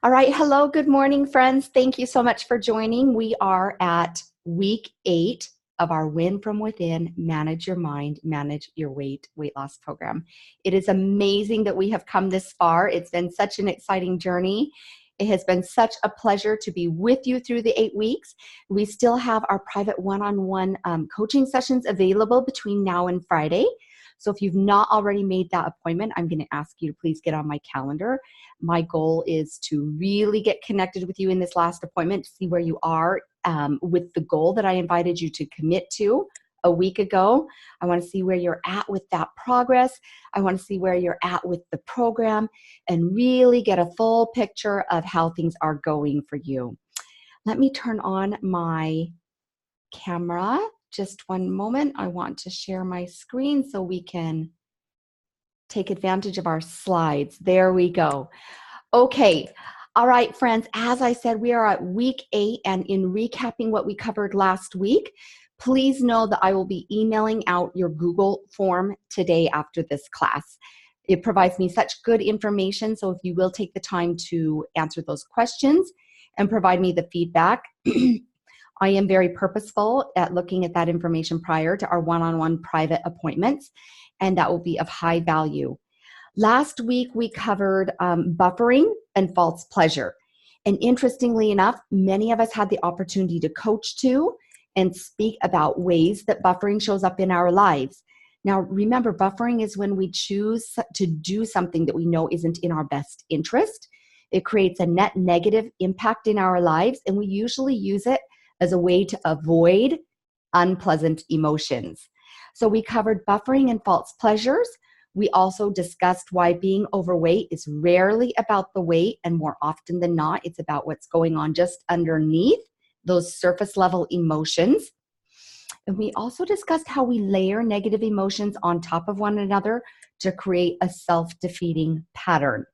All right. Hello. Good morning, friends. Thank you so much for joining. We are at week 8 of our Win from Within, Manage Your Mind, Manage Your Weight loss program. It is amazing that we have come this far. It's been such an exciting journey. It has been such a pleasure to be with you through the 8 weeks. We still have our private one-on-one coaching sessions available between now and Friday. So if you've not already made that appointment, I'm going to ask you to please get on my calendar. My goal is to really get connected with you in this last appointment to see where you are with the goal that I invited you to commit to a week ago. I want to see where you're at with that progress. I want to see where you're at with the program and really get a full picture of how things are going for you. Let me turn on my camera. Just one moment. I want to share my screen so we can take advantage of our slides. There we go. Okay. All right, friends. As I said, we are at week 8, and in recapping what we covered last week, please know that I will be emailing out your Google form today after this class. It provides me such good information, so if you will take the time to answer those questions and provide me the feedback, I am very purposeful at looking at that information prior to our one-on-one private appointments, and that will be of high value. Last week, we covered buffering and false pleasure. And interestingly enough, many of us had the opportunity to coach to and speak about ways that buffering shows up in our lives. Now, remember, buffering is when we choose to do something that we know isn't in our best interest. It creates a net negative impact in our lives, and we usually use it as a way to avoid unpleasant emotions. So we covered buffering and false pleasures. We also discussed why being overweight is rarely about the weight, and more often than not, it's about what's going on just underneath those surface level emotions. And we also discussed how we layer negative emotions on top of one another to create a self-defeating pattern.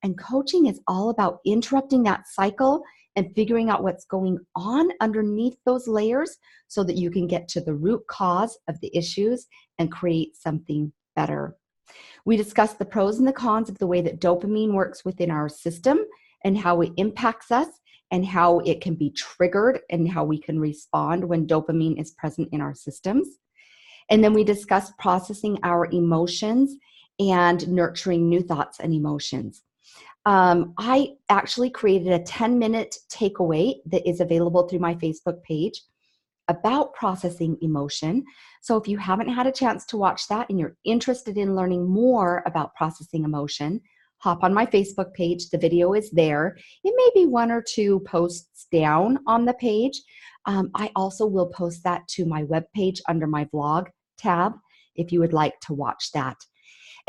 And coaching is all about interrupting that cycle and figuring out what's going on underneath those layers so that you can get to the root cause of the issues and create something better. We discussed the pros and the cons of the way that dopamine works within our system and how it impacts us and how it can be triggered and how we can respond when dopamine is present in our systems. And then we discussed processing our emotions and nurturing new thoughts and emotions. I actually created a 10-minute takeaway that is available through my Facebook page about processing emotion. So if you haven't had a chance to watch that and you're interested in learning more about processing emotion, hop on my Facebook page. The video is there. It may be 1 or 2 posts down on the page. I also will post that to my webpage under my vlog tab if you would like to watch that.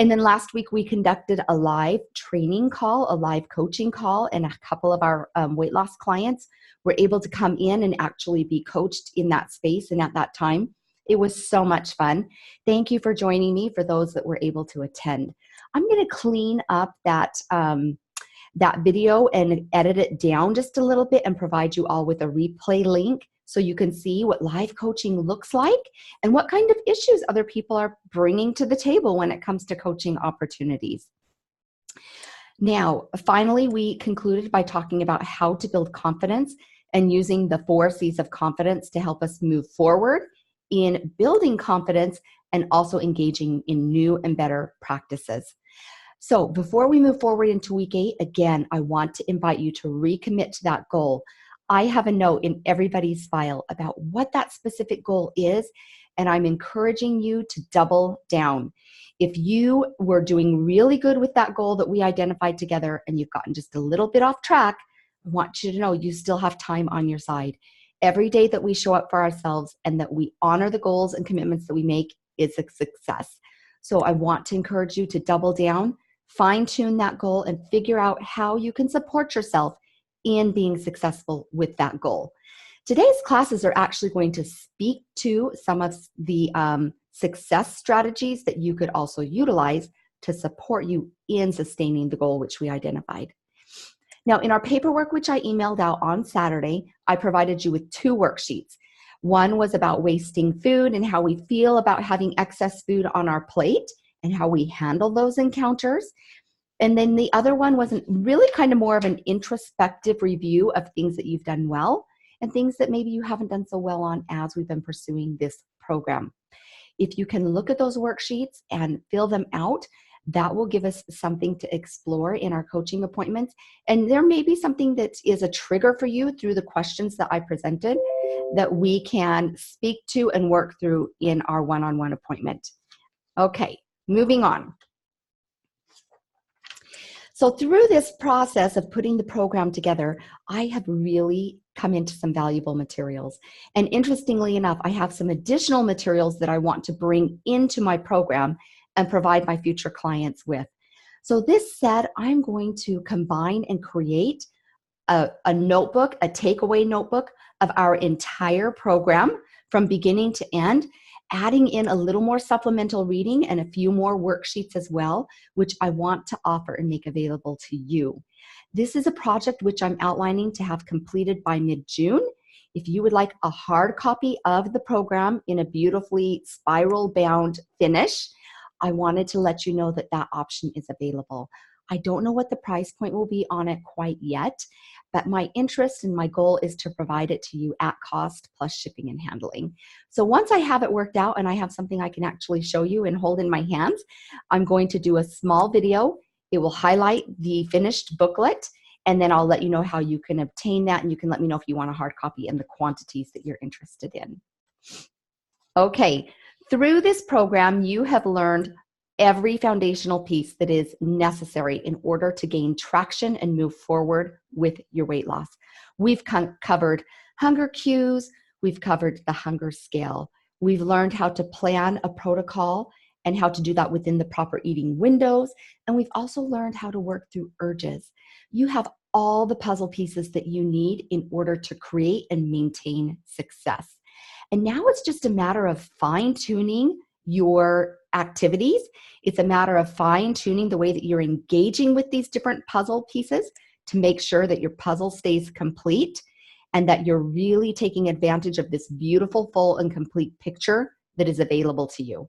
And then last week, we conducted a live training call, a live coaching call, and a couple of our weight loss clients were able to come in and actually be coached in that space and at that time. It was so much fun. Thank you for joining me for those that were able to attend. I'm going to clean up that video and edit it down just a little bit and provide you all with a replay link so you can see what live coaching looks like and what kind of issues other people are bringing to the table when it comes to coaching opportunities. Now, finally, we concluded by talking about how to build confidence and using the 4 C's of confidence to help us move forward in building confidence and also engaging in new and better practices. So before we move forward into week 8, again, I want to invite you to recommit to that goal. I have a note in everybody's file about what that specific goal is, and I'm encouraging you to double down. If you were doing really good with that goal that we identified together and you've gotten just a little bit off track, I want you to know you still have time on your side. Every day that we show up for ourselves and that we honor the goals and commitments that we make is a success. So I want to encourage you to double down, fine-tune that goal, and figure out how you can support yourself in being successful with that goal. Today's classes are actually going to speak to some of the success strategies that you could also utilize to support you in sustaining the goal which we identified. Now, in our paperwork, which I emailed out on Saturday, I provided you with 2 worksheets. One was about wasting food and how we feel about having excess food on our plate and how we handle those encounters. And then the other one wasn't really kind of more of an introspective review of things that you've done well and things that maybe you haven't done so well on as we've been pursuing this program. If you can look at those worksheets and fill them out, that will give us something to explore in our coaching appointments. And there may be something that is a trigger for you through the questions that I presented that we can speak to and work through in our one-on-one appointment. Okay, moving on. So through this process of putting the program together, I have really come into some valuable materials. And interestingly enough, I have some additional materials that I want to bring into my program and provide my future clients with. So this said, I'm going to combine and create a notebook, a takeaway notebook of our entire program from beginning to end, adding in a little more supplemental reading and a few more worksheets as well, which I want to offer and make available to you. This is a project which I'm outlining to have completed by mid-June. If you would like a hard copy of the program in a beautifully spiral-bound finish, I wanted to let you know that that option is available. I don't know what the price point will be on it quite yet, but my interest and my goal is to provide it to you at cost plus shipping and handling. So once I have it worked out and I have something I can actually show you and hold in my hands, I'm going to do a small video. It will highlight the finished booklet, and then I'll let you know how you can obtain that, and you can let me know if you want a hard copy and the quantities that you're interested in. Okay, through this program, you have learned every foundational piece that is necessary in order to gain traction and move forward with your weight loss. We've covered hunger cues, we've covered the hunger scale, we've learned how to plan a protocol and how to do that within the proper eating windows, and we've also learned how to work through urges. You have all the puzzle pieces that you need in order to create and maintain success. And now it's just a matter of fine-tuning your activities. It's a matter of fine-tuning the way that you're engaging with these different puzzle pieces to make sure that your puzzle stays complete and that you're really taking advantage of this beautiful, full, and complete picture that is available to you.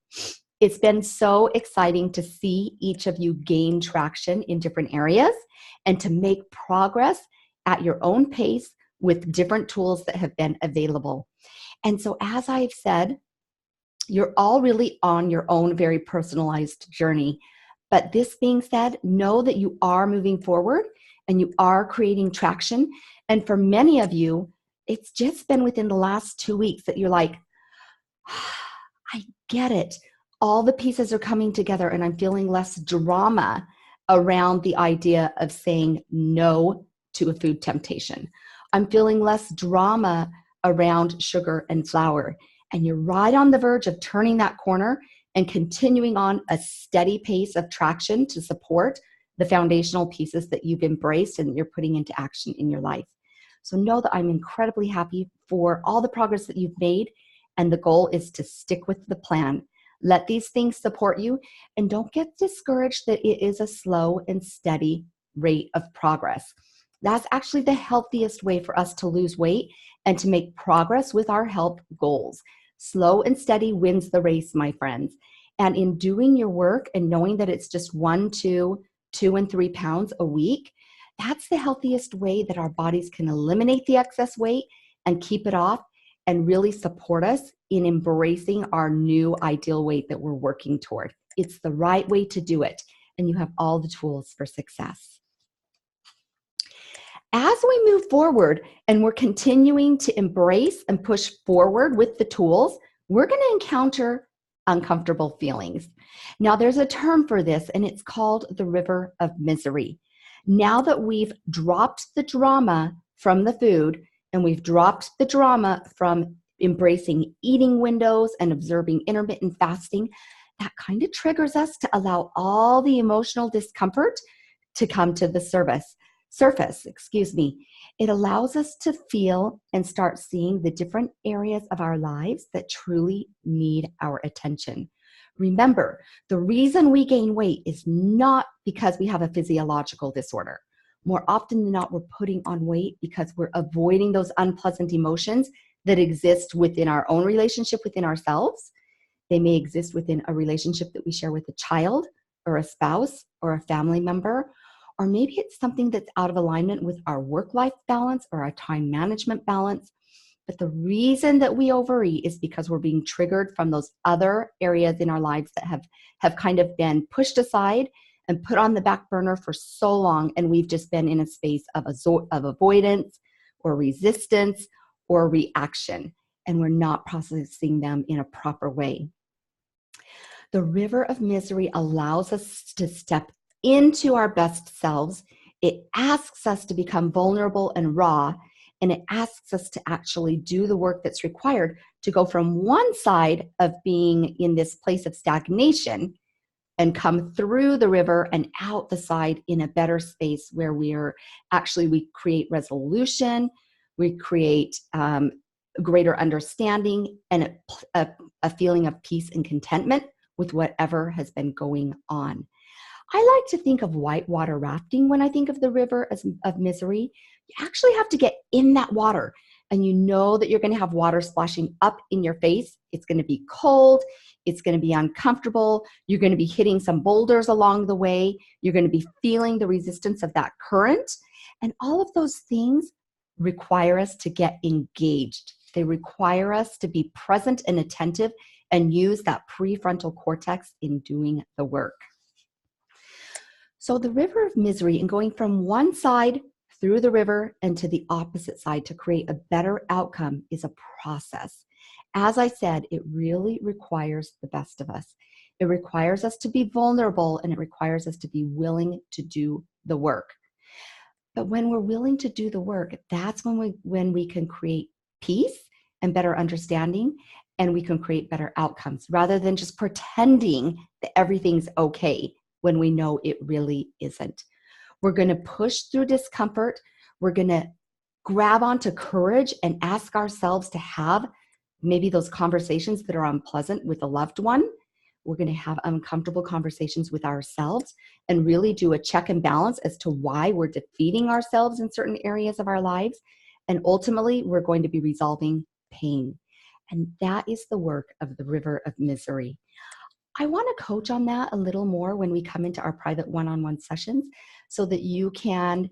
It's been so exciting to see each of you gain traction in different areas and to make progress at your own pace with different tools that have been available. And so, as I've said, you're all really on your own very personalized journey. But this being said, know that you are moving forward and you are creating traction. And for many of you, it's just been within the last 2 weeks that you're like, I get it. All the pieces are coming together and I'm feeling less drama around the idea of saying no to a food temptation. I'm feeling less drama around sugar and flour. And you're right on the verge of turning that corner and continuing on a steady pace of traction to support the foundational pieces that you've embraced and that you're putting into action in your life. So know that I'm incredibly happy for all the progress that you've made, and the goal is to stick with the plan. Let these things support you, and don't get discouraged that it is a slow and steady rate of progress. That's actually the healthiest way for us to lose weight and to make progress with our health goals. Slow and steady wins the race, my friends. And in doing your work and knowing that it's just 1, 2, 2 and 3 pounds a week, that's the healthiest way that our bodies can eliminate the excess weight and keep it off and really support us in embracing our new ideal weight that we're working toward. It's the right way to do it, and you have all the tools for success. As we move forward and we're continuing to embrace and push forward with the tools, we're going to encounter uncomfortable feelings. Now, there's a term for this, and it's called the river of misery. Now that we've dropped the drama from the food and we've dropped the drama from embracing eating windows and observing intermittent fasting, that kind of triggers us to allow all the emotional discomfort to come to the surface. It allows us to feel and start seeing the different areas of our lives that truly need our attention. Remember, the reason we gain weight is not because we have a physiological disorder. More often than not, we're putting on weight because we're avoiding those unpleasant emotions that exist within our own relationship within ourselves. They may exist within a relationship that we share with a child, or a spouse or a family member, or maybe it's something that's out of alignment with our work-life balance or our time management balance. But the reason that we overeat is because we're being triggered from those other areas in our lives that have kind of been pushed aside and put on the back burner for so long. And we've just been in a space of avoidance or resistance or reaction. And we're not processing them in a proper way. The river of misery allows us to step into our best selves. It asks us to become vulnerable and raw, and it asks us to actually do the work that's required to go from one side of being in this place of stagnation and come through the river and out the side in a better space where we create resolution, we create greater understanding, and a feeling of peace and contentment with whatever has been going on. I like to think of whitewater rafting when I think of the river of misery. You actually have to get in that water, and you know that you're going to have water splashing up in your face. It's going to be cold. It's going to be uncomfortable. You're going to be hitting some boulders along the way. You're going to be feeling the resistance of that current. And all of those things require us to get engaged. They require us to be present and attentive and use that prefrontal cortex in doing the work. So the river of misery, and going from one side through the river and to the opposite side to create a better outcome, is a process. As I said, it really requires the best of us. It requires us to be vulnerable, and it requires us to be willing to do the work. But when we're willing to do the work, that's when we can create peace and better understanding, and we can create better outcomes rather than just pretending that everything's okay when we know it really isn't. We're going to push through discomfort. We're going to grab onto courage and ask ourselves to have maybe those conversations that are unpleasant with a loved one. We're going to have uncomfortable conversations with ourselves and really do a check and balance as to why we're defeating ourselves in certain areas of our lives. And ultimately, we're going to be resolving pain. And that is the work of the river of misery. I want to coach on that a little more when we come into our private one-on-one sessions so that you can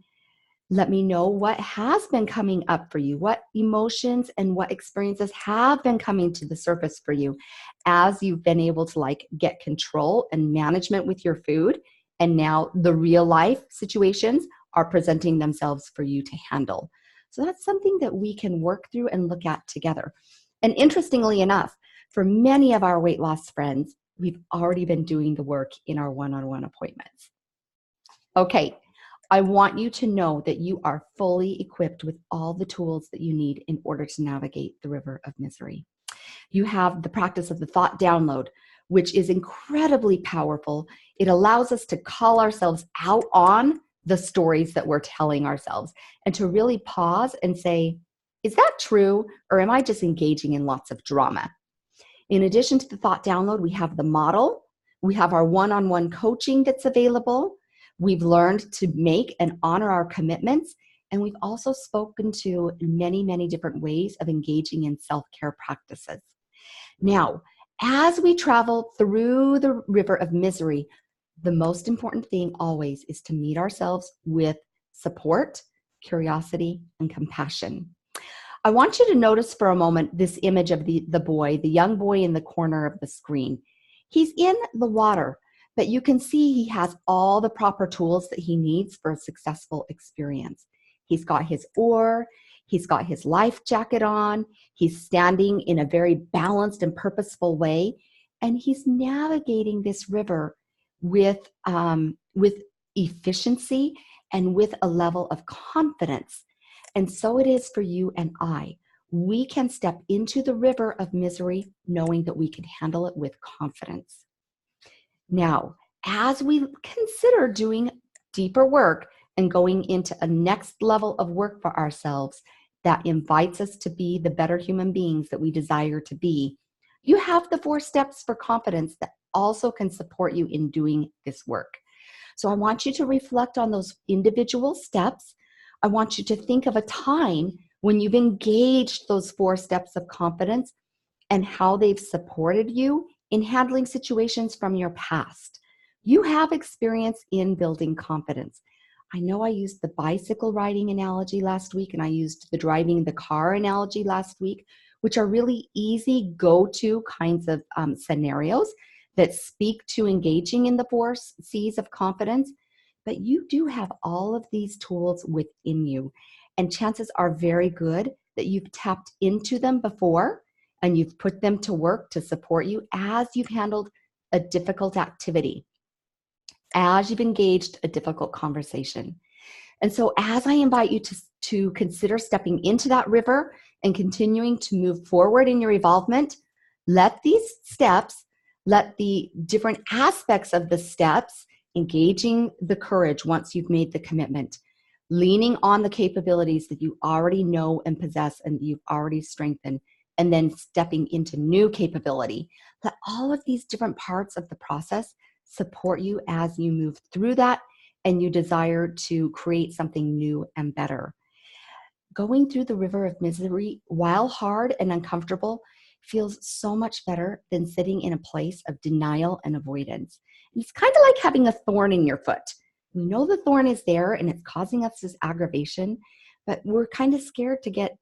let me know what has been coming up for you, what emotions and what experiences have been coming to the surface for you as you've been able to get control and management with your food. And now the real life situations are presenting themselves for you to handle. So that's something that we can work through and look at together. And interestingly enough, for many of our weight loss friends, we've already been doing the work in our one-on-one appointments. Okay, I want you to know that you are fully equipped with all the tools that you need in order to navigate the river of misery. You have the practice of the thought download, which is incredibly powerful. It allows us to call ourselves out on the stories that we're telling ourselves and to really pause and say, is that true, or am I just engaging in lots of drama? In addition to the thought download, we have the model. We have our one-on-one coaching that's available. We've learned to make and honor our commitments. And we've also spoken to many, many different ways of engaging in self-care practices. Now, as we travel through the river of misery, the most important thing always is to meet ourselves with support, curiosity, and compassion. I want you to notice for a moment this image of the young boy in the corner of the screen. He's in the water, but you can see he has all the proper tools that he needs for a successful experience. He's got his oar, he's got his life jacket on, he's standing in a very balanced and purposeful way, and he's navigating this river with efficiency and with a level of confidence. And so it is for you and I. We can step into the river of misery knowing that we can handle it with confidence. Now, as we consider doing deeper work and going into a next level of work for ourselves that invites us to be the better human beings that we desire to be, you have the 4 steps for confidence that also can support you in doing this work. So I want you to reflect on those individual steps. I want you to think of a time when you've engaged those 4 steps of confidence and how they've supported you in handling situations from your past. You have experience in building confidence. I know I used the bicycle riding analogy last week, and I used the driving the car analogy last week, which are really easy go-to kinds of scenarios that speak to engaging in the 4 C's of confidence. But you do have all of these tools within you, and chances are very good that you've tapped into them before and you've put them to work to support you as you've handled a difficult activity, as you've engaged a difficult conversation. And so as I invite you to consider stepping into that river and continuing to move forward in your evolvement, let these steps, let the different aspects of the steps, engaging the courage once you've made the commitment, leaning on the capabilities that you already know and possess and you've already strengthened, and then stepping into new capability. Let all of these different parts of the process support you as you move through that and you desire to create something new and better. Going through the river of misery, while hard and uncomfortable, feels so much better than sitting in a place of denial and avoidance. And it's kind of like having a thorn in your foot. We know the thorn is there and it's causing us this aggravation, but we're kind of scared to get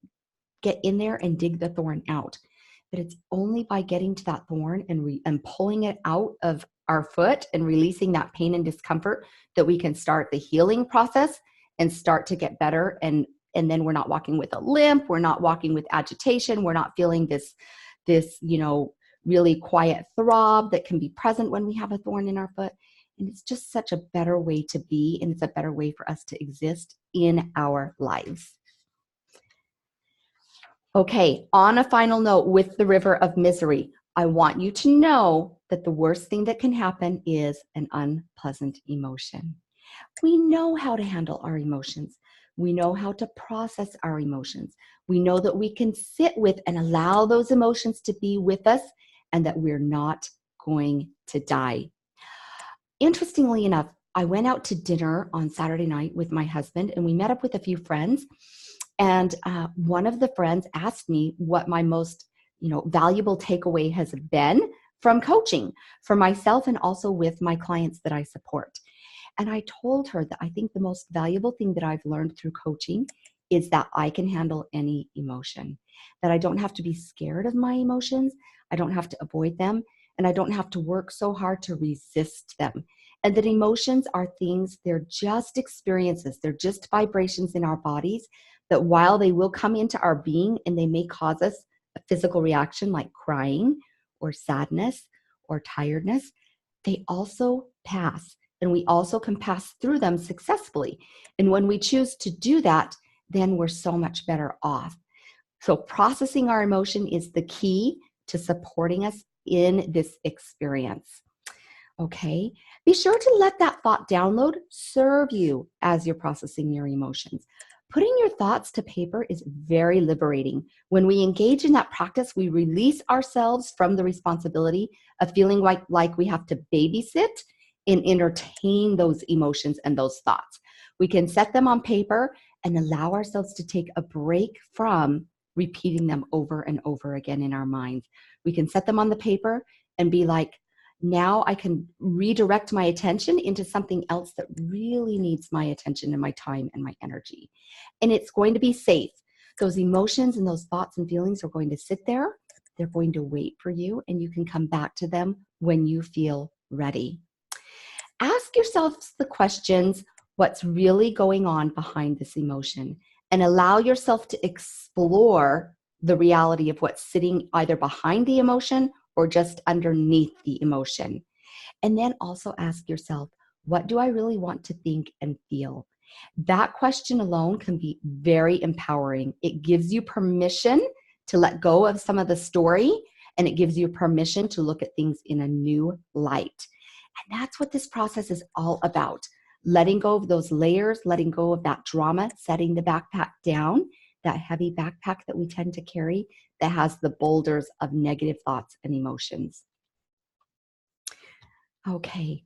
in there and dig the thorn out. But it's only by getting to that thorn and pulling it out of our foot and releasing that pain and discomfort that we can start the healing process and start to get better. And then we're not walking with a limp. We're not walking with agitation. We're not feeling this, really quiet throb that can be present when we have a thorn in our foot. And it's just such a better way to be, and it's a better way for us to exist in our lives. Okay, on a final note with the river of misery, I want you to know that the worst thing that can happen is an unpleasant emotion. We know how to handle our emotions. We know how to process our emotions. We know that we can sit with and allow those emotions to be with us and that we're not going to die. Interestingly enough, I went out to dinner on Saturday night with my husband and we met up with a few friends. And one of the friends asked me what my most, valuable takeaway has been from coaching for myself and also with my clients that I support. And I told her that I think the most valuable thing that I've learned through coaching is that I can handle any emotion, that I don't have to be scared of my emotions. I don't have to avoid them, and I don't have to work so hard to resist them. And that emotions are things, they're just experiences. They're just vibrations in our bodies that while they will come into our being and they may cause us a physical reaction like crying or sadness or tiredness, they also pass. And we also can pass through them successfully. And when we choose to do that, then we're so much better off. So processing our emotion is the key to supporting us in this experience. Okay, be sure to let that thought download serve you as you're processing your emotions. Putting your thoughts to paper is very liberating. When we engage in that practice, we release ourselves from the responsibility of feeling like we have to babysit and entertain those emotions and those thoughts. We can set them on paper and allow ourselves to take a break from repeating them over and over again in our minds. We can set them on the paper and be like, now I can redirect my attention into something else that really needs my attention and my time and my energy. And it's going to be safe. Those emotions and those thoughts and feelings are going to sit there. They're going to wait for you, and you can come back to them when you feel ready. Ask yourselves the questions, what's really going on behind this emotion, and allow yourself to explore the reality of what's sitting either behind the emotion or just underneath the emotion. And then also ask yourself, what do I really want to think and feel? That question alone can be very empowering. It gives you permission to let go of some of the story, and it gives you permission to look at things in a new light. And that's what this process is all about. Letting go of those layers, letting go of that drama, setting the backpack down, that heavy backpack that we tend to carry that has the boulders of negative thoughts and emotions. Okay,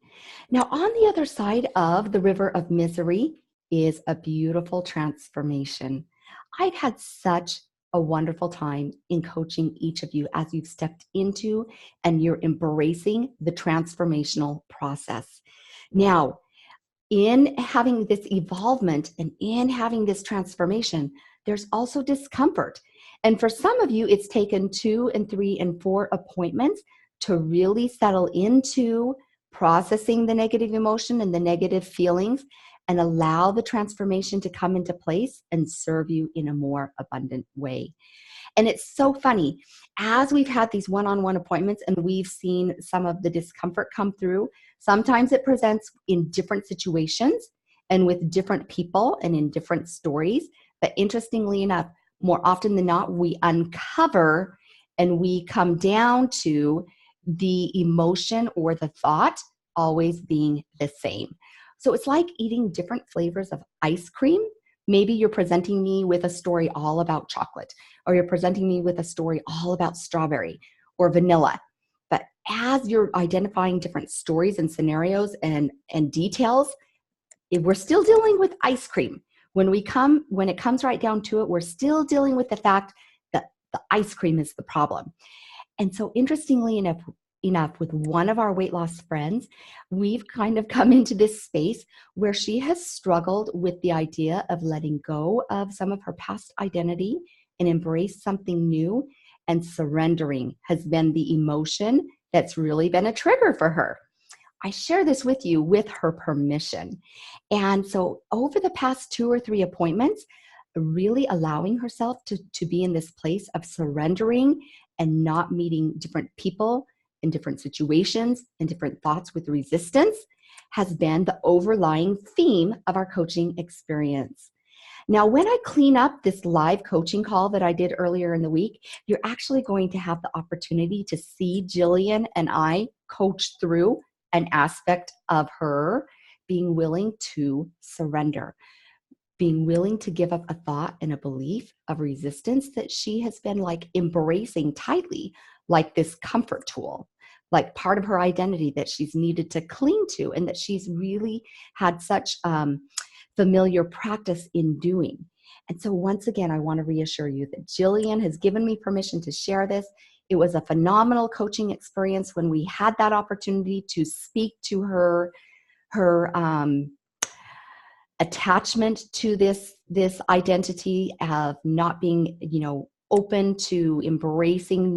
now on the other side of the river of misery is a beautiful transformation. I've had such a wonderful time in coaching each of you as you've stepped into and you're embracing the transformational process. Now, in having this evolvement and in having this transformation, there's also discomfort. And for some of you, it's taken 2 and 3 and 4 appointments to really settle into processing the negative emotion and the negative feelings and allow the transformation to come into place and serve you in a more abundant way. And it's so funny, as we've had these one-on-one appointments and we've seen some of the discomfort come through, sometimes it presents in different situations and with different people and in different stories. But interestingly enough, more often than not, we uncover and we come down to the emotion or the thought always being the same. So it's like eating different flavors of ice cream. Maybe you're presenting me with a story all about chocolate, or you're presenting me with a story all about strawberry or vanilla. But as you're identifying different stories and scenarios and details, we're still dealing with ice cream. When it comes right down to it, we're still dealing with the fact that the ice cream is the problem. And so interestingly enough, with one of our weight loss friends, we've kind of come into this space where she has struggled with the idea of letting go of some of her past identity and embrace something new, and surrendering has been the emotion that's really been a trigger for her. I share this with you with her permission. And so over the past 2 or 3 appointments, really allowing herself to be in this place of surrendering and not meeting different people in different situations and different thoughts with resistance has been the overlying theme of our coaching experience. Now, when I clean up this live coaching call that I did earlier in the week, you're actually going to have the opportunity to see Jillian and I coach through an aspect of her being willing to surrender, being willing to give up a thought and a belief of resistance that she has been like embracing tightly, like this comfort tool, like part of her identity that she's needed to cling to and that she's really had such familiar practice in doing. And so once again, I want to reassure you that Jillian has given me permission to share this. It was a phenomenal coaching experience when we had that opportunity to speak to her attachment to this identity of not being, open to embracing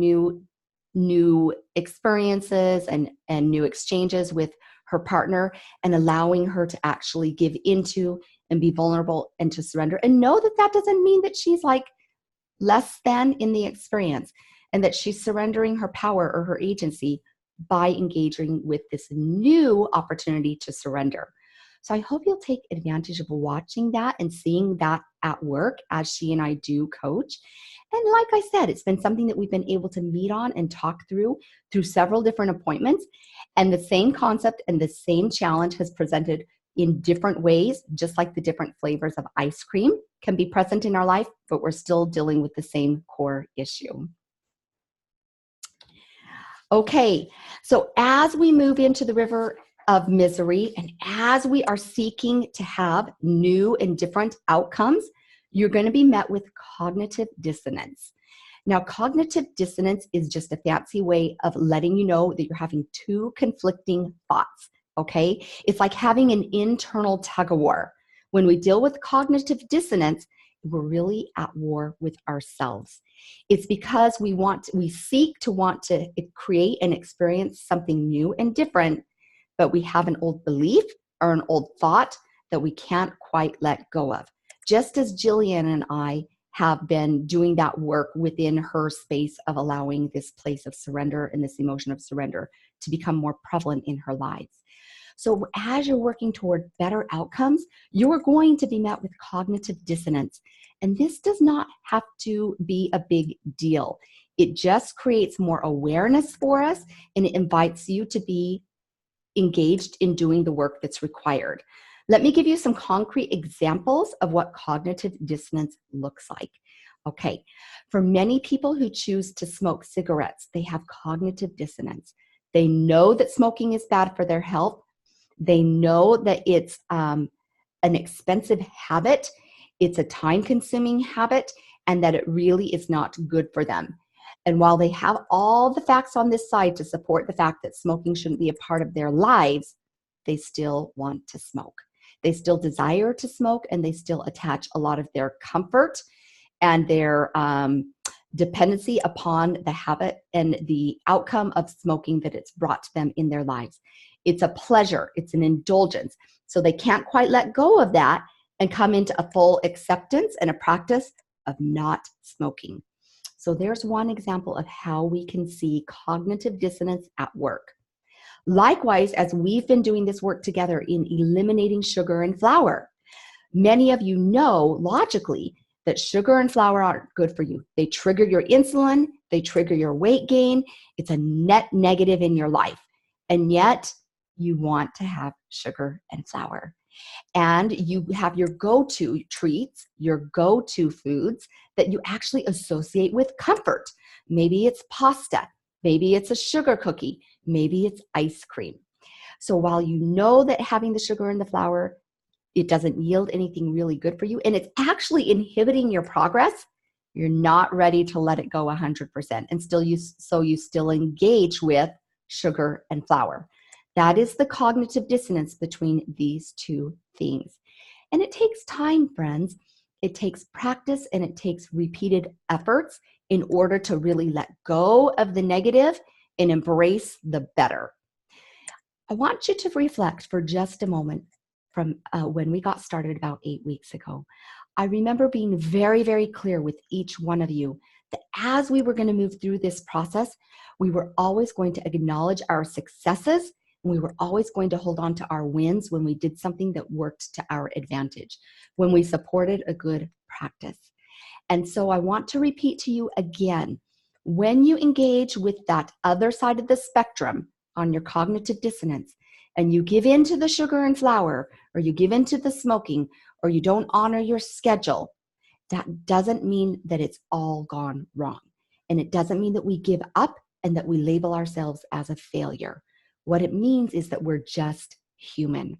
new experiences and new exchanges with her partner, and allowing her to actually give into and be vulnerable and to surrender, and know that that doesn't mean that she's like less than in the experience, and that she's surrendering her power or her agency by engaging with this new opportunity to surrender. So I hope you'll take advantage of watching that and seeing that at work as she and I do coach. And like I said, it's been something that we've been able to meet on and talk through several different appointments. And the same concept and the same challenge has presented in different ways, just like the different flavors of ice cream can be present in our life, but we're still dealing with the same core issue. Okay, so as we move into the river of misery, and as we are seeking to have new and different outcomes, you're going to be met with cognitive dissonance. Now, cognitive dissonance is just a fancy way of letting you know that you're having 2 conflicting thoughts, okay? It's like having an internal tug-of-war. When we deal with cognitive dissonance, we're really at war with ourselves. It's because we seek to want to create and experience something new and different, but we have an old belief or an old thought that we can't quite let go of. Just as Jillian and I have been doing that work within her space of allowing this place of surrender and this emotion of surrender to become more prevalent in her lives. So as you're working toward better outcomes, you're going to be met with cognitive dissonance. And this does not have to be a big deal. It just creates more awareness for us, and it invites you to be engaged in doing the work that's required. Let me give you some concrete examples of what cognitive dissonance looks like. Okay, for many people who choose to smoke cigarettes, they have cognitive dissonance. They know that smoking is bad for their health. They know that it's an expensive habit. It's a time-consuming habit, and that it really is not good for them. And while they have all the facts on this side to support the fact that smoking shouldn't be a part of their lives, they still want to smoke. They still desire to smoke, and they still attach a lot of their comfort and their dependency upon the habit and the outcome of smoking that it's brought to them in their lives. It's a pleasure. It's an indulgence. So they can't quite let go of that and come into a full acceptance and a practice of not smoking. So there's one example of how we can see cognitive dissonance at work. Likewise, as we've been doing this work together in eliminating sugar and flour, many of you know logically that sugar and flour aren't good for you. They trigger your insulin, they trigger your weight gain. It's a net negative in your life. And yet you want to have sugar and flour. And you have your go-to treats, your go-to foods that you actually associate with comfort. Maybe it's pasta, maybe it's a sugar cookie, maybe it's ice cream. So while you know that having the sugar and the flour, it doesn't yield anything really good for you, and it's actually inhibiting your progress, you're not ready to let it go 100%, and you still engage with sugar and flour. That is the cognitive dissonance between these two things. And it takes time, friends. It takes practice, and it takes repeated efforts in order to really let go of the negative and embrace the better. I want you to reflect for just a moment from when we got started about 8 weeks ago. I remember being very, very clear with each one of you that as we were going to move through this process, we were always going to acknowledge our successes, and we were always going to hold on to our wins when we did something that worked to our advantage, when we supported a good practice. And so I want to repeat to you again, when you engage with that other side of the spectrum on your cognitive dissonance, and you give in to the sugar and flour, or you give in to the smoking, or you don't honor your schedule, that doesn't mean that it's all gone wrong. And it doesn't mean that we give up and that we label ourselves as a failure. What it means is that we're just human.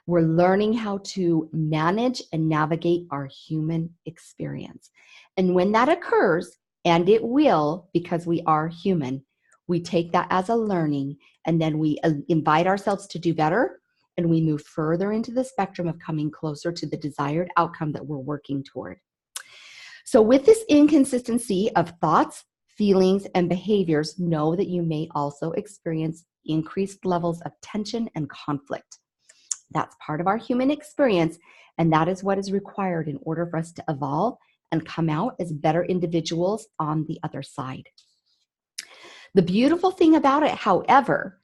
We're learning how to manage and navigate our human experience. And when that occurs, and it will because we are human, we take that as a learning, and then we invite ourselves to do better, and we move further into the spectrum of coming closer to the desired outcome that we're working toward. So with this inconsistency of thoughts, feelings, and behaviors, know that you may also experience increased levels of tension and conflict. That's part of our human experience, and that is what is required in order for us to evolve and come out as better individuals on the other side. The beautiful thing about it, however,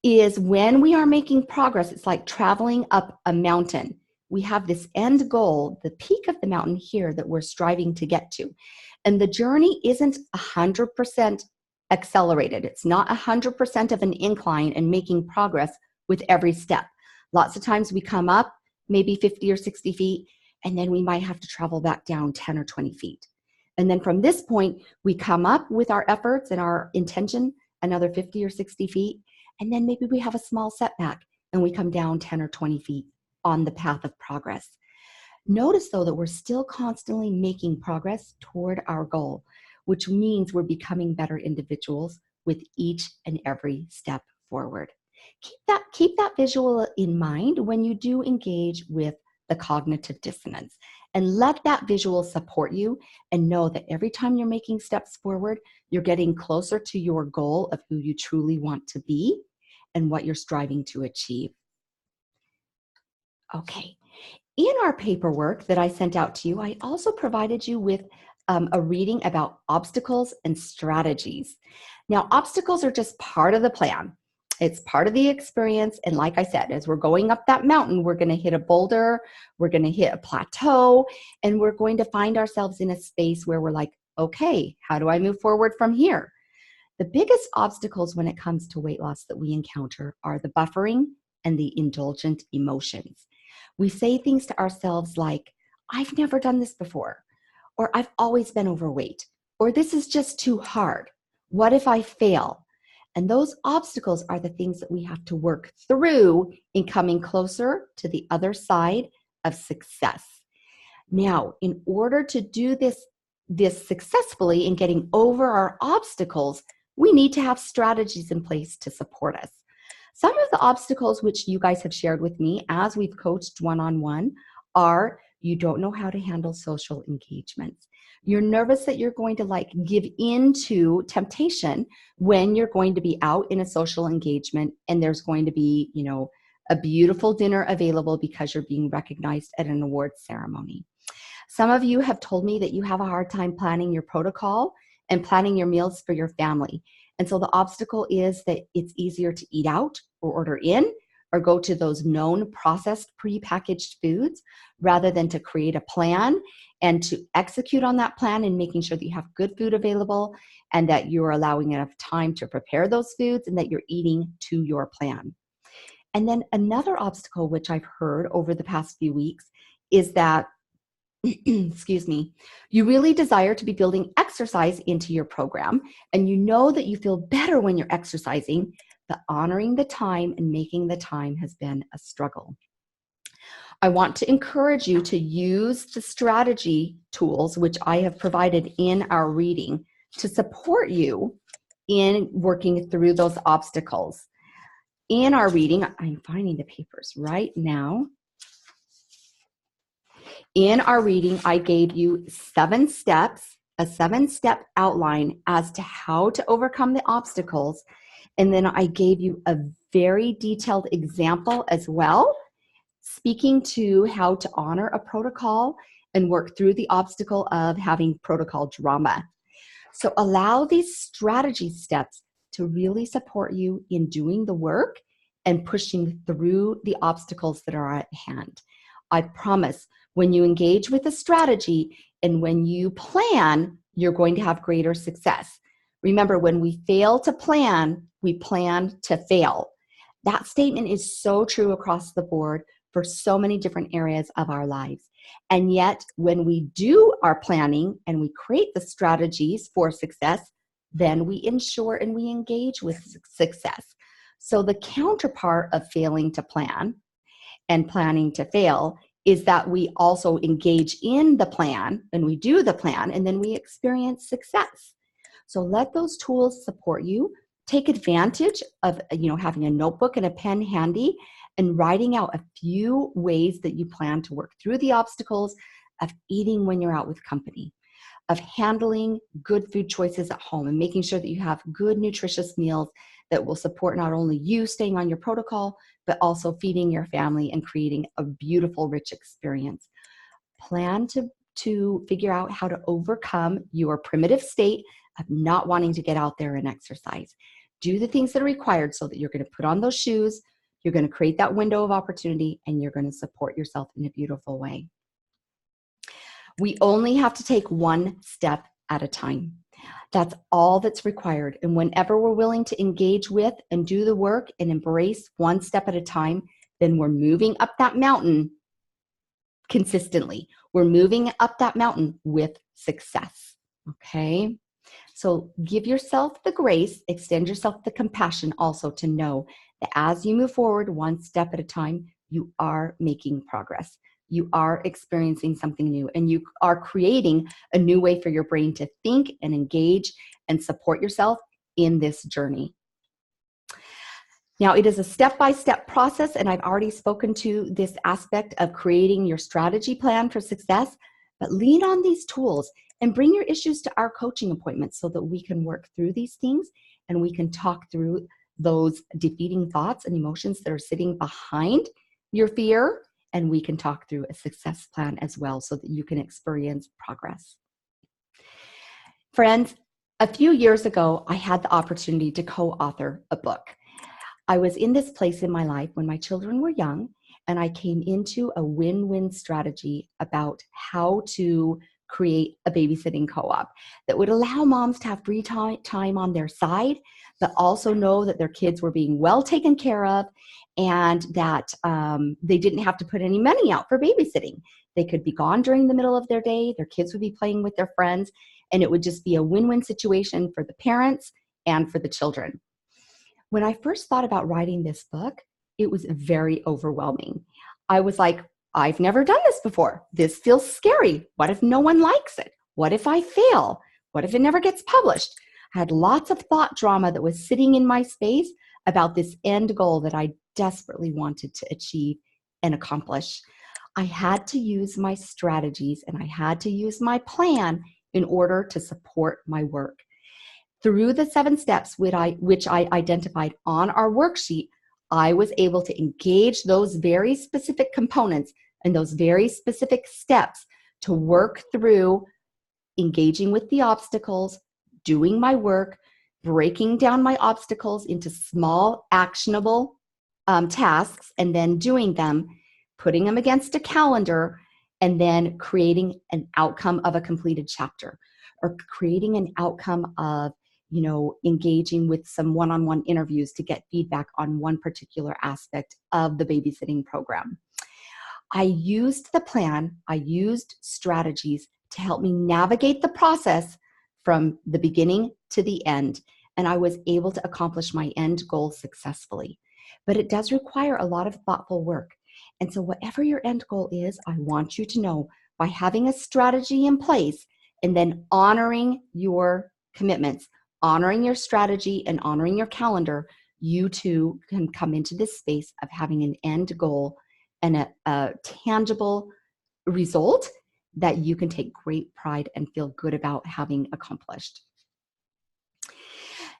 is when we are making progress, it's like traveling up a mountain. We have this end goal, the peak of the mountain here that we're striving to get to. And the journey isn't 100% accelerated. It's not 100% of an incline and making progress with every step. Lots of times we come up maybe 50 or 60 feet, and then we might have to travel back down 10 or 20 feet. And then from this point, we come up with our efforts and our intention another 50 or 60 feet, and then maybe we have a small setback and we come down 10 or 20 feet on the path of progress. Notice, though, that we're still constantly making progress toward our goal, which means we're becoming better individuals with each and every step forward. Keep that visual in mind when you do engage with the cognitive dissonance, and let that visual support you, and know that every time you're making steps forward, you're getting closer to your goal of who you truly want to be and what you're striving to achieve. Okay. In our paperwork that I sent out to you, I also provided you with a reading about obstacles and strategies. Now, obstacles are just part of the plan. It's part of the experience. And like I said, as we're going up that mountain, we're going to hit a boulder, we're going to hit a plateau, and we're going to find ourselves in a space where we're like, okay, how do I move forward from here? The biggest obstacles when it comes to weight loss that we encounter are the buffering and the indulgent emotions. We say things to ourselves like, I've never done this before, or I've always been overweight, or this is just too hard. What if I fail? And those obstacles are the things that we have to work through in coming closer to the other side of success. Now, in order to do this this successfully in getting over our obstacles, we need to have strategies in place to support us. Some of the obstacles which you guys have shared with me as we've coached one-on-one are you don't know how to handle social engagements. You're nervous that you're going to give into temptation when you're going to be out in a social engagement and there's going to be, a beautiful dinner available because you're being recognized at an awards ceremony. Some of you have told me that you have a hard time planning your protocol and planning your meals for your family. And so the obstacle is that it's easier to eat out or order in or go to those known processed prepackaged foods rather than to create a plan and to execute on that plan and making sure that you have good food available and that you're allowing enough time to prepare those foods and that you're eating to your plan. And then another obstacle, which I've heard over the past few weeks, is that excuse me, you really desire to be building exercise into your program, and you know that you feel better when you're exercising, but honoring the time and making the time has been a struggle. I want to encourage you to use the strategy tools which I have provided in our reading to support you in working through those obstacles. In our reading, I'm finding the papers right now. In our reading, I gave you 7 steps, a 7-step outline as to how to overcome the obstacles. And then I gave you a very detailed example as well, speaking to how to honor a protocol and work through the obstacle of having protocol drama. So allow these strategy steps to really support you in doing the work and pushing through the obstacles that are at hand. I promise when you engage with a strategy and when you plan, you're going to have greater success. Remember, when we fail to plan, we plan to fail. That statement is so true across the board for so many different areas of our lives. And yet, when we do our planning and we create the strategies for success, then we ensure and we engage with success. So the counterpart of failing to plan and planning to fail is that we also engage in the plan and we do the plan and then we experience success. So let those tools support you. Take advantage of having a notebook and a pen handy and writing out a few ways that you plan to work through the obstacles of eating when you're out with company, of handling good food choices at home and making sure that you have good nutritious meals that will support not only you staying on your protocol, but also feeding your family and creating a beautiful, rich experience. Plan to figure out how to overcome your primitive state of not wanting to get out there and exercise. Do the things that are required so that you're going to put on those shoes, you're going to create that window of opportunity, and you're going to support yourself in a beautiful way. We only have to take one step at a time. That's all that's required. And whenever we're willing to engage with and do the work and embrace one step at a time, then we're moving up that mountain consistently. We're moving up that mountain with success. Okay? So give yourself the grace, extend yourself the compassion also to know that as you move forward one step at a time, you are making progress. You are experiencing something new and you are creating a new way for your brain to think and engage and support yourself in this journey. Now, it is a step-by-step process, and I've already spoken to this aspect of creating your strategy plan for success, but lean on these tools and bring your issues to our coaching appointments so that we can work through these things and we can talk through those defeating thoughts and emotions that are sitting behind your fear, and we can talk through a success plan as well so that you can experience progress. Friends, a few years ago, I had the opportunity to co-author a book. I was in this place in my life when my children were young, and I came into a win-win strategy about how to create a babysitting co-op that would allow moms to have free time on their side, but also know that their kids were being well taken care of and that they didn't have to put any money out for babysitting. They could be gone during the middle of their day, their kids would be playing with their friends, and it would just be a win-win situation for the parents and for the children. When I first thought about writing this book, it was very overwhelming. I was like, I've never done this before. This feels scary. What if no one likes it? What if I fail? What if it never gets published? I had lots of thought drama that was sitting in my space about this end goal that I desperately wanted to achieve and accomplish. I had to use my strategies and I had to use my plan in order to support my work. Through the 7 steps which I identified on our worksheet, I was able to engage those very specific components and those very specific steps to work through engaging with the obstacles, doing my work, breaking down my obstacles into small, actionable tasks, and then doing them, putting them against a calendar, and then creating an outcome of a completed chapter, or creating an outcome of engaging with some one-on-one interviews to get feedback on one particular aspect of the babysitting program. I used the plan, I used strategies to help me navigate the process from the beginning to the end, and I was able to accomplish my end goal successfully. But it does require a lot of thoughtful work. And so whatever your end goal is, I want you to know by having a strategy in place and then honoring your commitments, honoring your strategy and honoring your calendar, you too can come into this space of having an end goal and a tangible result that you can take great pride and feel good about having accomplished.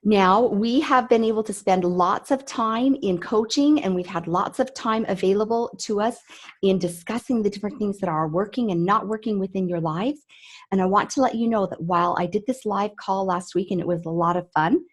Now, we have been able to spend lots of time in coaching, and we've had lots of time available to us in discussing the different things that are working and not working within your lives. And I want to let you know that while I did this live call last week and it was a lot of fun,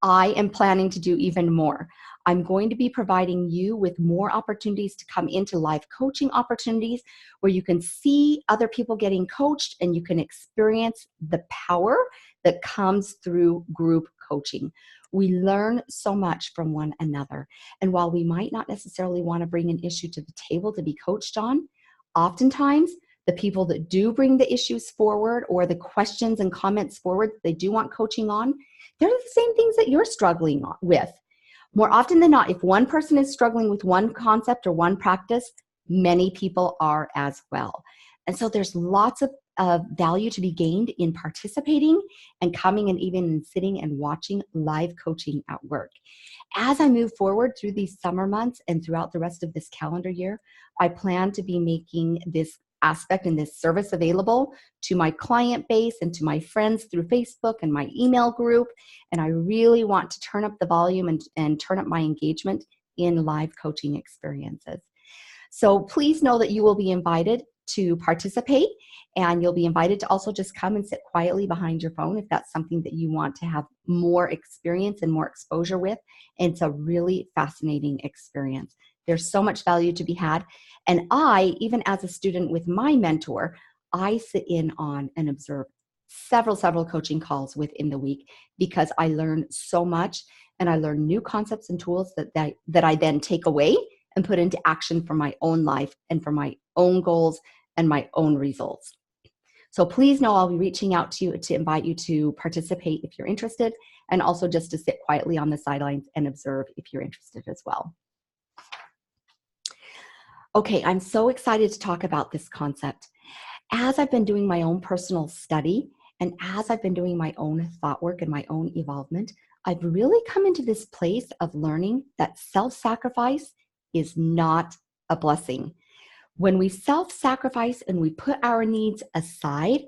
I am planning to do even more. I'm going to be providing you with more opportunities to come into live coaching opportunities where you can see other people getting coached and you can experience the power that comes through group coaching. We learn so much from one another. And while we might not necessarily want to bring an issue to the table to be coached on, oftentimes the people that do bring the issues forward or the questions and comments forward that they do want coaching on, they're the same things that you're struggling with. More often than not, if one person is struggling with one concept or one practice, many people are as well. And so there's lots of value to be gained in participating and coming and even sitting and watching live coaching at work. As I move forward through these summer months and throughout the rest of this calendar year, I plan to be making this aspect and this service available to my client base and to my friends through Facebook and my email group. And I really want to turn up the volume and turn up my engagement in live coaching experiences. So please know that you will be invited to participate, and you'll be invited to also just come and sit quietly behind your phone if that's something that you want to have more experience and more exposure with. And it's a really fascinating experience. There's so much value to be had. And I, even as a student with my mentor, I sit in on and observe several coaching calls within the week because I learn so much and I learn new concepts and tools that I then take away and put into action for my own life and for my own goals and my own results. So please know I'll be reaching out to you to invite you to participate if you're interested, and also just to sit quietly on the sidelines and observe if you're interested as well. Okay, I'm so excited to talk about this concept. As I've been doing my own personal study and as I've been doing my own thought work and my own evolvement, I've really come into this place of learning that self-sacrifice is not a blessing. When we self-sacrifice and we put our needs aside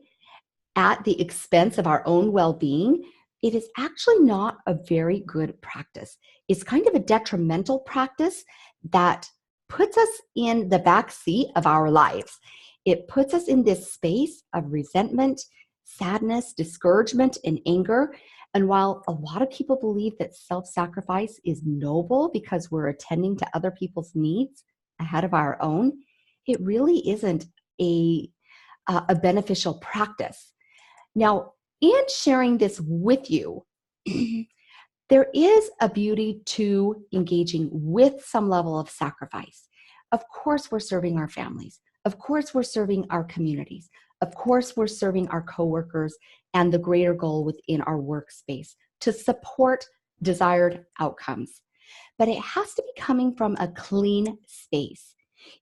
at the expense of our own well-being, it is actually not a very good practice. It's kind of a detrimental practice that puts us in the back seat of our lives. It puts us in this space of resentment, sadness, discouragement, and anger. And while a lot of people believe that self-sacrifice is noble because we're attending to other people's needs ahead of our own, it really isn't a beneficial practice. Now, in sharing this with you, there is a beauty to engaging with some level of sacrifice. Of course, we're serving our families. Of course, we're serving our communities. Of course, we're serving our coworkers and the greater goal within our workspace to support desired outcomes. But it has to be coming from a clean space.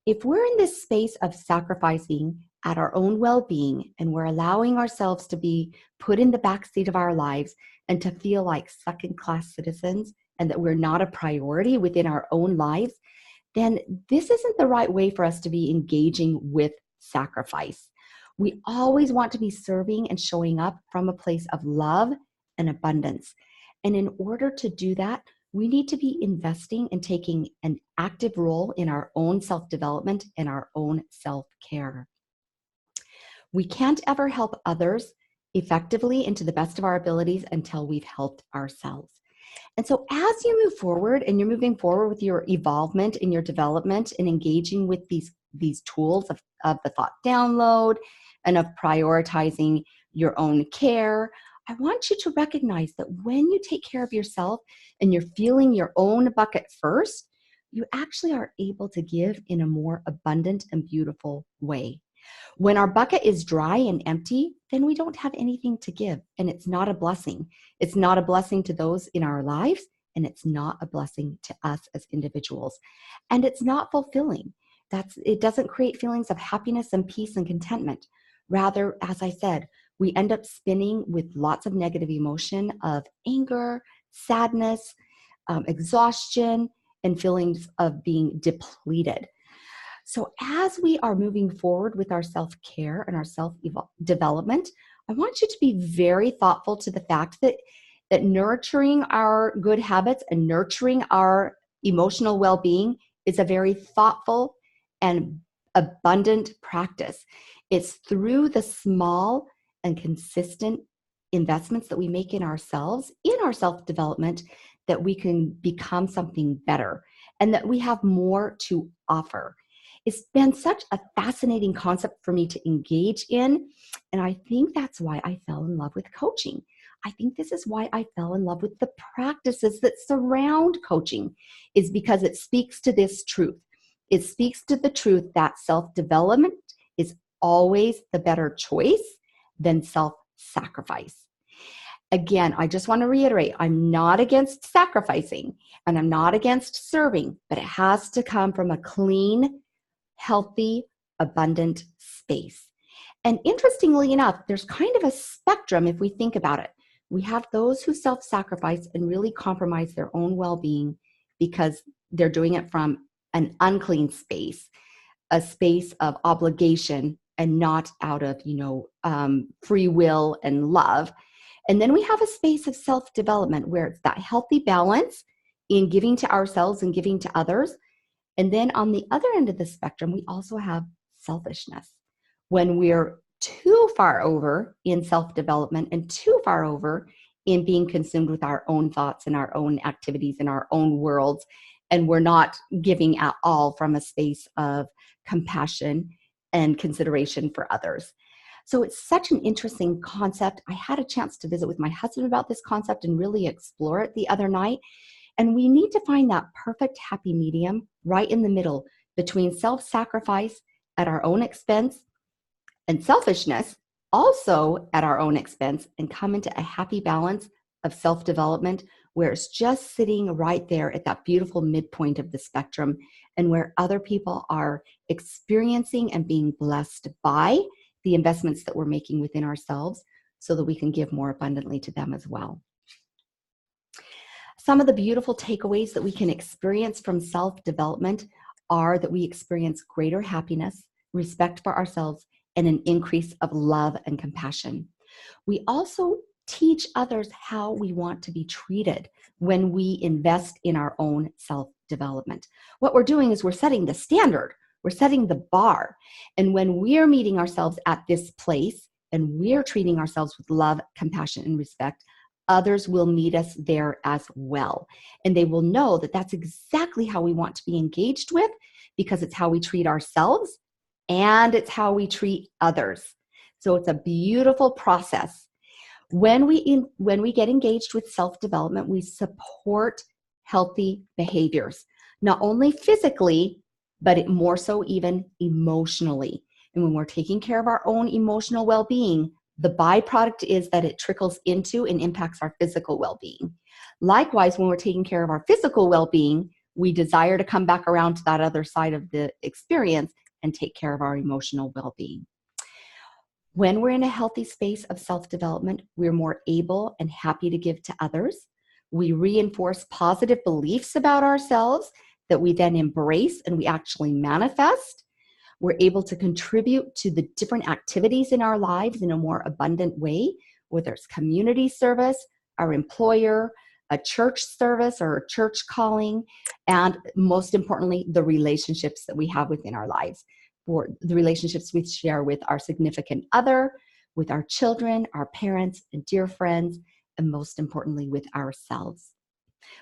If we're in this space of sacrificing at our own well-being, and we're allowing ourselves to be put in the backseat of our lives and to feel like second-class citizens and that we're not a priority within our own lives, then this isn't the right way for us to be engaging with sacrifice. We always want to be serving and showing up from a place of love and abundance. And in order to do that, we need to be investing and taking an active role in our own self-development and our own self-care. We can't ever help others effectively and to the best of our abilities until we've helped ourselves. And so as you move forward and you're moving forward with your evolvement and your development and engaging with these tools of the thought download and of prioritizing your own care, I want you to recognize that when you take care of yourself and you're feeling your own bucket first, you actually are able to give in a more abundant and beautiful way. When our bucket is dry and empty, then we don't have anything to give, and it's not a blessing. It's not a blessing to those in our lives, and it's not a blessing to us as individuals. And it's not fulfilling. It doesn't create feelings of happiness and peace and contentment. Rather, as I said, we end up spinning with lots of negative emotion of anger, sadness, exhaustion, and feelings of being depleted. So as we are moving forward with our self-care and our self-development, I want you to be very thoughtful to the fact that nurturing our good habits and nurturing our emotional well-being is a very thoughtful and abundant practice. It's through the small and consistent investments that we make in ourselves, in our self-development, that we can become something better and that we have more to offer. It's been such a fascinating concept for me to engage in, and I think that's why I fell in love with coaching. I think this is why I fell in love with the practices that surround coaching, is because it speaks to this truth. It speaks to the truth that self-development is always the better choice than self-sacrifice. Again, I just want to reiterate, I'm not against sacrificing and I'm not against serving, but it has to come from a clean, healthy, abundant space. And interestingly enough, there's kind of a spectrum if we think about it. We have those who self-sacrifice and really compromise their own well-being because they're doing it from an unclean space, a space of obligation and not out of, free will and love. And then we have a space of self-development where it's that healthy balance in giving to ourselves and giving to others. And then on the other end of the spectrum, we also have selfishness. When we're too far over in self-development and too far over in being consumed with our own thoughts and our own activities and our own worlds, and we're not giving at all from a space of compassion and consideration for others. So it's such an interesting concept. I had a chance to visit with my husband about this concept and really explore it the other night. And we need to find that perfect happy medium right in the middle between self-sacrifice at our own expense and selfishness also at our own expense, and come into a happy balance of self-development where it's just sitting right there at that beautiful midpoint of the spectrum, and where other people are experiencing and being blessed by the investments that we're making within ourselves so that we can give more abundantly to them as well. Some of the beautiful takeaways that we can experience from self-development are that we experience greater happiness, respect for ourselves, and an increase of love and compassion. We also teach others how we want to be treated when we invest in our own self-development. What we're doing is we're setting the standard, we're setting the bar. And when we're meeting ourselves at this place and we're treating ourselves with love, compassion, and respect, others will meet us there as well. And they will know that that's exactly how we want to be engaged with, because it's how we treat ourselves and it's how we treat others. So it's a beautiful process. When we get engaged with self-development, we support healthy behaviors, not only physically, but more so even emotionally. And when we're taking care of our own emotional well-being, the byproduct is that it trickles into and impacts our physical well-being. Likewise, when we're taking care of our physical well-being, we desire to come back around to that other side of the experience and take care of our emotional well-being. When we're in a healthy space of self-development, we're more able and happy to give to others. We reinforce positive beliefs about ourselves that we then embrace and we actually manifest. We're able to contribute to the different activities in our lives in a more abundant way, whether it's community service, our employer, a church service or a church calling, and most importantly, the relationships that we have within our lives, for the relationships we share with our significant other, with our children, our parents, and dear friends, and most importantly, with ourselves.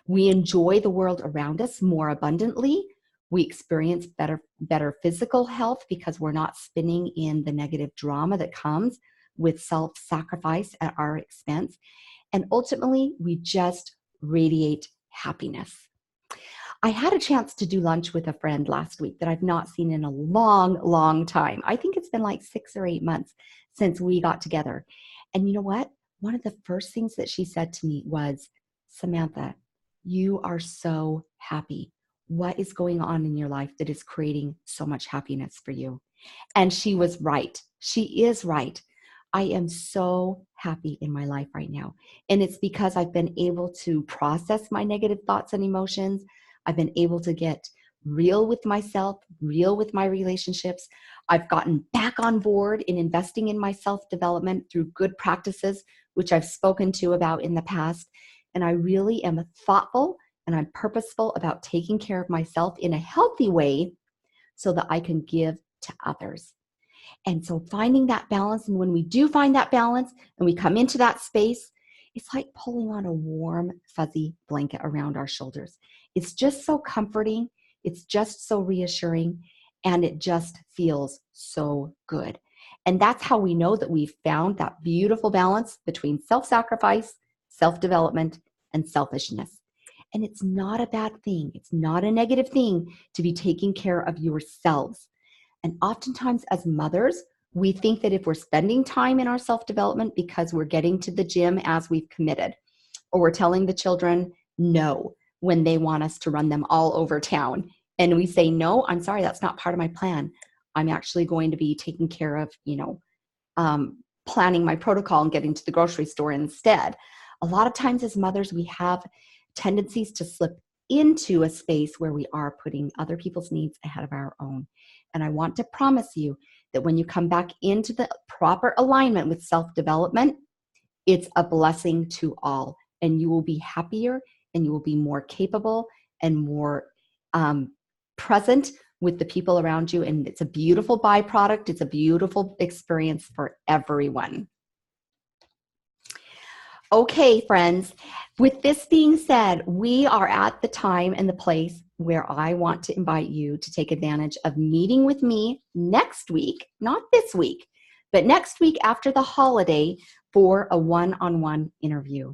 We enjoy the world around us more abundantly. We experience better physical health because we're not spinning in the negative drama that comes with self-sacrifice at our expense. And ultimately, we just radiate happiness. I had a chance to do lunch with a friend last week that I've not seen in a long, long time. I think it's been like 6 or 8 months since we got together. And you know what? One of the first things that she said to me was, Samantha, you are so happy. What is going on in your life that is creating so much happiness for you? And she was right. She is right. I am so happy in my life right now. And it's because I've been able to process my negative thoughts and emotions. I've been able to get real with myself, real with my relationships. I've gotten back on board in investing in my self-development through good practices, which I've spoken to about in the past. And I really am thoughtful and I'm purposeful about taking care of myself in a healthy way so that I can give to others. And so finding that balance, and when we do find that balance and we come into that space, it's like pulling on a warm, fuzzy blanket around our shoulders. It's just so comforting. It's just so reassuring. And it just feels so good. And that's how we know that we've found that beautiful balance between self-sacrifice, self-development, and selfishness. And it's not a bad thing. It's not a negative thing to be taking care of yourselves. And oftentimes as mothers, we think that if we're spending time in our self-development because we're getting to the gym as we've committed, or we're telling the children no when they want us to run them all over town, and we say, no, I'm sorry, that's not part of my plan. I'm actually going to be taking care of, planning my protocol and getting to the grocery store instead. A lot of times as mothers, we have tendencies to slip into a space where we are putting other people's needs ahead of our own. And I want to promise you that when you come back into the proper alignment with self-development, it's a blessing to all. And you will be happier and you will be more capable and more present with the people around you. And it's a beautiful byproduct. It's a beautiful experience for everyone. Okay, friends, with this being said, we are at the time and the place where I want to invite you to take advantage of meeting with me next week, not this week, but next week after the holiday for a one-on-one interview.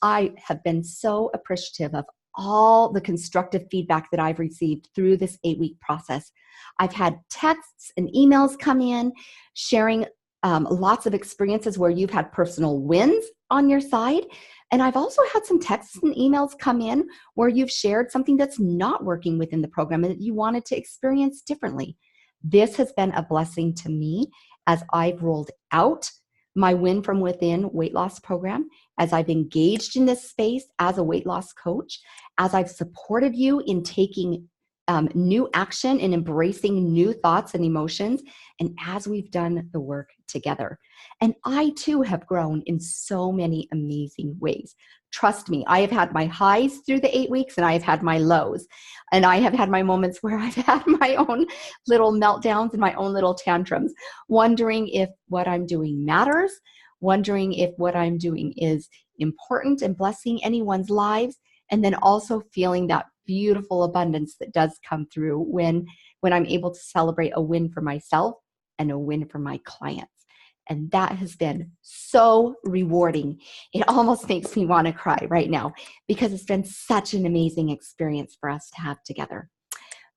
I have been so appreciative of all the constructive feedback that I've received through this 8-week process. I've had texts and emails come in sharing lots of experiences where you've had personal wins on your side. And I've also had some texts and emails come in where you've shared something that's not working within the program and that you wanted to experience differently. This has been a blessing to me as I've rolled out my Win from Within weight loss program, as I've engaged in this space as a weight loss coach, as I've supported you in taking new action and embracing new thoughts and emotions, and as we've done the work together. And I too have grown in so many amazing ways. Trust me, I have had my highs through the 8 weeks and I have had my lows. And I have had my moments where I've had my own little meltdowns and my own little tantrums, wondering if what I'm doing matters, wondering if what I'm doing is important and blessing anyone's lives, and then also feeling that beautiful abundance that does come through when I'm able to celebrate a win for myself and a win for my clients. And that has been so rewarding. It almost makes me want to cry right now because it's been such an amazing experience for us to have together.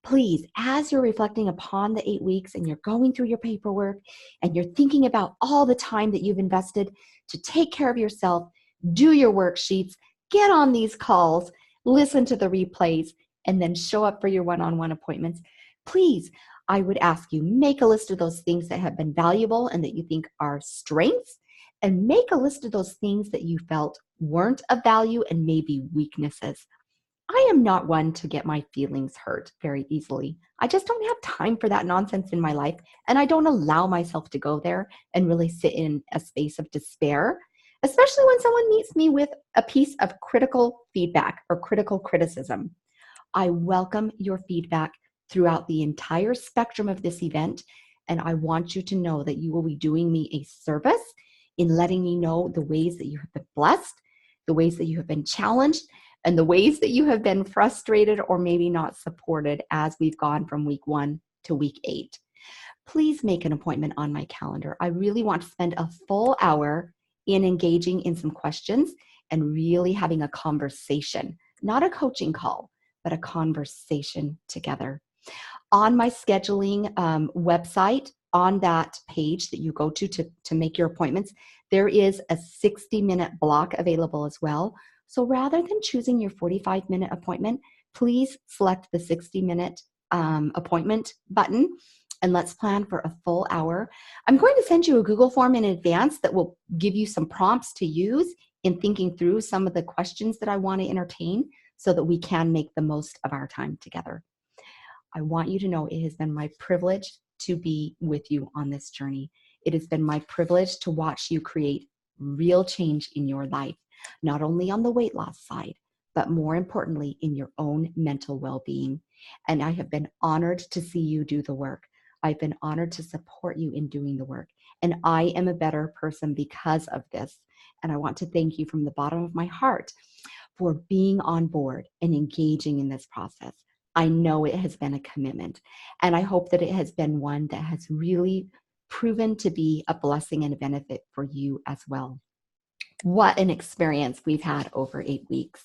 Please, as you're reflecting upon the 8 weeks and you're going through your paperwork and you're thinking about all the time that you've invested to take care of yourself, do your worksheets, get on these calls, listen to the replays, and then show up for your one-on-one appointments. Please, I would ask you, make a list of those things that have been valuable and that you think are strengths, and make a list of those things that you felt weren't of value and maybe weaknesses. I am not one to get my feelings hurt very easily. I just don't have time for that nonsense in my life, and I don't allow myself to go there and really sit in a space of despair, especially when someone meets me with a piece of critical feedback or critical criticism. I welcome your feedback throughout the entire spectrum of this event, and I want you to know that you will be doing me a service in letting me know the ways that you have been blessed, the ways that you have been challenged, and the ways that you have been frustrated or maybe not supported as we've gone from week 1 to week 8. Please make an appointment on my calendar. I really want to spend a full hour in engaging in some questions and really having a conversation, not a coaching call, but a conversation together. On my scheduling website, on that page that you go to make your appointments, there is a 60-minute block available as well. So rather than choosing your 45-minute appointment, please select the 60-minute appointment button, and let's plan for a full hour. I'm going to send you a Google form in advance that will give you some prompts to use in thinking through some of the questions that I want to entertain so that we can make the most of our time together. I want you to know it has been my privilege to be with you on this journey. It has been my privilege to watch you create real change in your life, not only on the weight loss side, but more importantly, in your own mental well-being. And I have been honored to see you do the work. I've been honored to support you in doing the work. And I am a better person because of this. And I want to thank you from the bottom of my heart for being on board and engaging in this process. I know it has been a commitment, and I hope that it has been one that has really proven to be a blessing and a benefit for you as well. What an experience we've had over 8 weeks.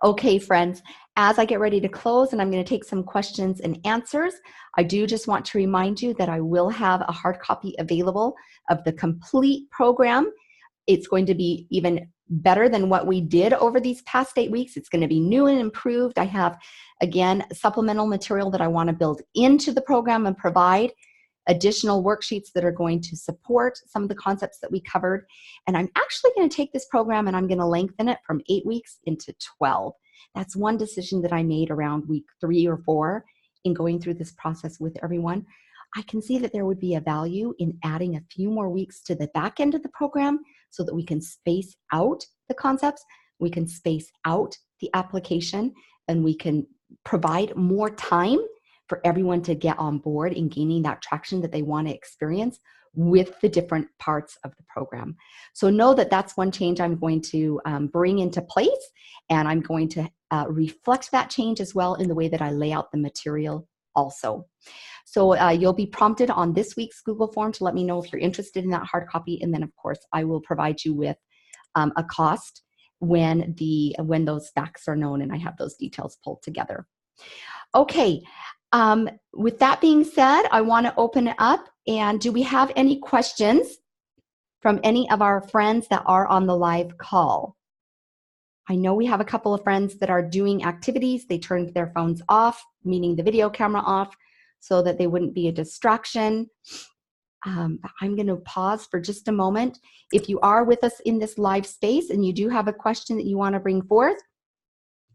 Okay, friends, as I get ready to close and I'm going to take some questions and answers, I do just want to remind you that I will have a hard copy available of the complete program. It's going to be even better than what we did over these past 8 weeks. It's going to be new and improved. I have, again, supplemental material that I want to build into the program and provide additional worksheets that are going to support some of the concepts that we covered. And I'm actually going to take this program and I'm going to lengthen it from 8 weeks into 12. That's one decision that I made around week 3 or 4 in going through this process with everyone. I can see that there would be a value in adding a few more weeks to the back end of the program so that we can space out the concepts, we can space out the application, and we can provide more time for everyone to get on board in gaining that traction that they want to experience with the different parts of the program. So know that that's one change I'm going to bring into place, and I'm going to reflect that change as well in the way that I lay out the material also. So you'll be prompted on this week's Google form to let me know if you're interested in that hard copy, and then of course I will provide you with a cost when those facts are known and I have those details pulled together. Okay, with that being said, I want to open it up, and do we have any questions from any of our friends that are on the live call? I know we have a couple of friends that are doing activities. They turned their phones off, meaning the video camera off, so that they wouldn't be a distraction. I'm going to pause for just a moment. If you are with us in this live space and you do have a question that you want to bring forth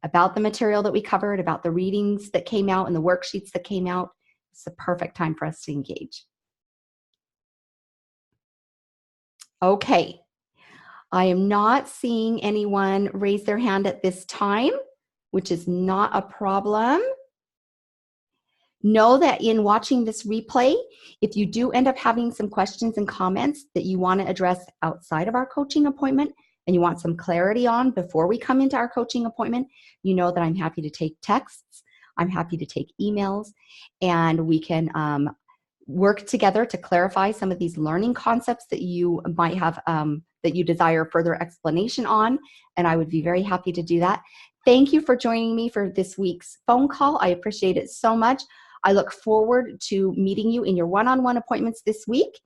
about the material that we covered, about the readings that came out and the worksheets that came out, it's the perfect time for us to engage. Okay. I am not seeing anyone raise their hand at this time, which is not a problem. Know that in watching this replay, if you do end up having some questions and comments that you want to address outside of our coaching appointment and you want some clarity on before we come into our coaching appointment, you know that I'm happy to take texts, I'm happy to take emails, and we can work together to clarify some of these learning concepts that you might have, that you desire further explanation on, and I would be very happy to do that. Thank you for joining me for this week's phone call. I appreciate it so much. I look forward to meeting you in your one-on-one appointments this week.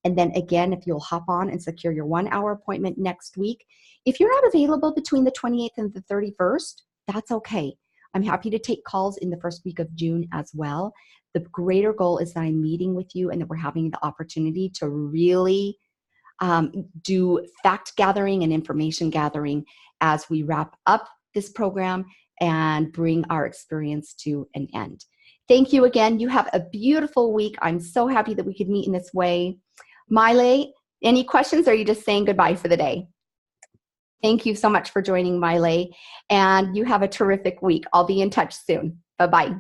And then again, if you'll hop on and secure your 1-hour appointment next week. If you're not available between the 28th and the 31st, that's okay. I'm happy to take calls in the first week of June as well. The greater goal is that I'm meeting with you and that we're having the opportunity to really do fact gathering and information gathering as we wrap up this program and bring our experience to an end. Thank you again. You have a beautiful week. I'm so happy that we could meet in this way. Miley, any questions, or are you just saying goodbye for the day? Thank you so much for joining, Miley, and you have a terrific week. I'll be in touch soon. Bye-bye.